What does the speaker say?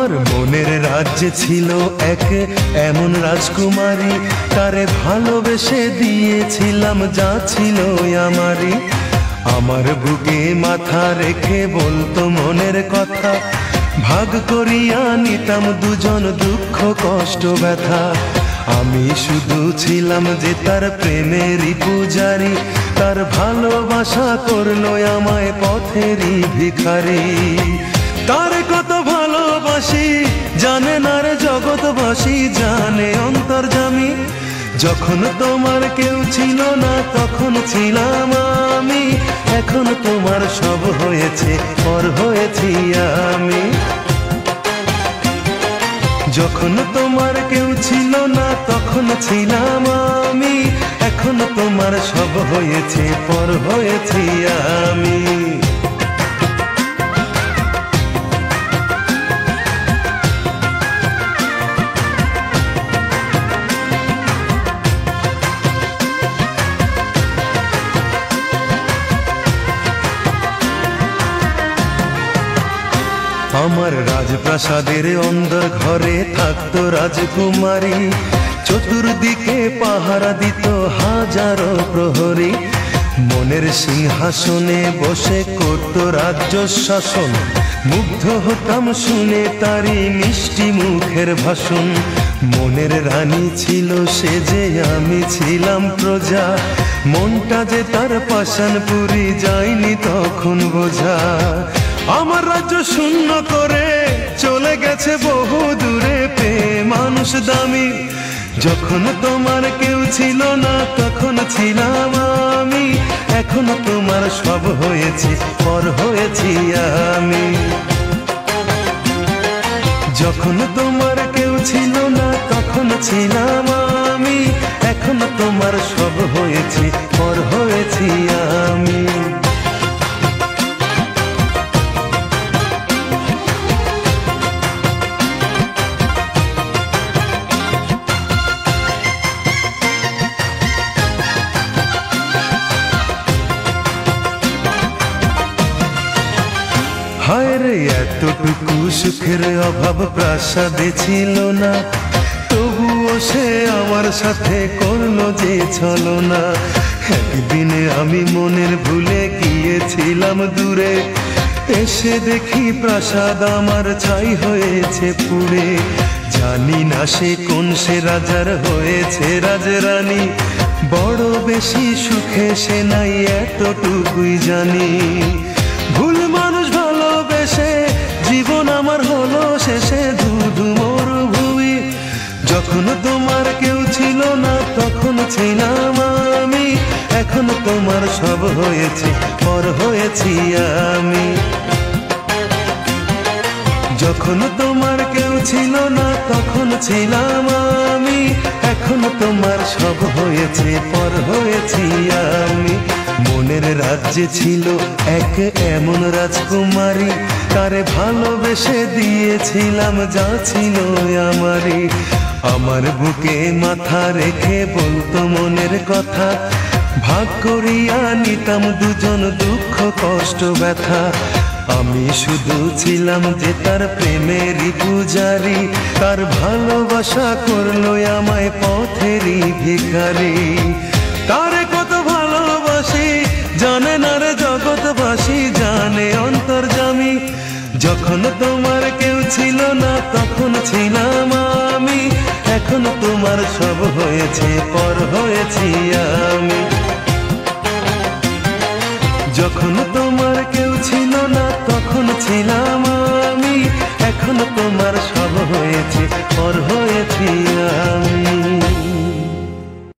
আমার মনের রাজ্যে ছিল এক এমন রাজকুমারী, তারে ভালোবেসে দিয়েছিলাম যা ছিল আমারই। আমার বুকে মাথা রেখে বলতো মনের কথা, ভাগ করিয়া নিতাম দুজন দুঃখ কষ্ট ব্যথা। আমি শুধু ছিলাম যে তার প্রেমেরই পূজারি, তার ভালোবাসা করলো আমায় পথেরই ভিখারি। তার কত ভালোবাসি জানে না রে জগৎবাসী, জানে অন্তর্যামী। যখন তোমার কেউ ছিল না তখন ছিলাম আমি, এখন তোমার সব হয়েছে পর হয়েছি আমি। যখন তোমার কেউ ছিল না তখন ছিলাম আমি, এখন তোমার সব হয়েছে পর হয়েছি আমি। আমার রাজপ্রাসাদের অন্দর ঘরে থাকতো রাজকুমারী, চতুর্দিকে পাহারা দিত হাজারো প্রহরী। মনের সিংহাসনে বসে করত রাজ্য শাসন, মুগ্ধ হতাম শুনে তারই মিষ্টি মুখের ভাষণ। মনের রানী ছিল সে যে আমি ছিলাম প্রজা, মনটা যে তার পাষাণপুরী যায়নি তখন বোঝা। আমার রাজ্য শূন্য করে চলে গেছে বহু দূরে, পেয়ে মানুষ দামি। যখন তোমার কেউ ছিল না তখন ছিলাম আমি, এখন তোমার সব হয়েছে পর হয়েছি আমি। যখন তোমার কেউ ছিল না তখন ছিলাম আমি, এখন তোমার সব হয়েছে পর হয়েছি আমি। হায় রে এতটুকু সুখের অভাব প্রাসাদে ছিল না, তবুও সে আমার সাথে করলো যে ছলনা। একদিনে আমি মনের ভুলে গিয়েছিলাম দূরে, এসে দেখি প্রাসাদ আমার ছাই হয়েছে পুড়ে। জানি না সে কোন সে রাজার হয়েছে রাজরানী, বড় বেশি সুখে সে নাই এতটুকুই জানি। ভুল মানুষ ভালোবেসে জীবন আমার হলো শেষে ধুধু মরুভূমি। যখন তোমার কেউ ছিল না তখন ছিলাম আমি, এখন তোমার সব হয়েছে পর হয়েছি আমি। যখন তোমার কেউ ছিল না তখন ছিলাম আমি, এখন তোমার সব হয়েছে পর হয়েছি আমি। মনের রাজ্যে ছিল এক এমন রাজকুমারী, তারে ভালোবেসে দিয়েছিলাম যা ছিল আমারই। আমার বুকে মাথা রেখে বলতো মনের কথা, ভাগ করিয়া নিতাম দুজন দুঃখ কষ্ট ব্যথা। আমি শুধু ছিলাম যে তার প্রেমেরই পূজারি, তার ভালোবাসা করলো আমায় পথেরই ভিখারি। তারে কত ভালোবাসি জানে না রে জগৎবাসী, জানে অন্তর্যামী। যখন তোমার কেউ ছিল না তখন ছিলাম আমি, এখন তোমার সব হয়েছে পর হয়েছি আমি। যখন তোমার কেউ ছিল না তখন ছিলাম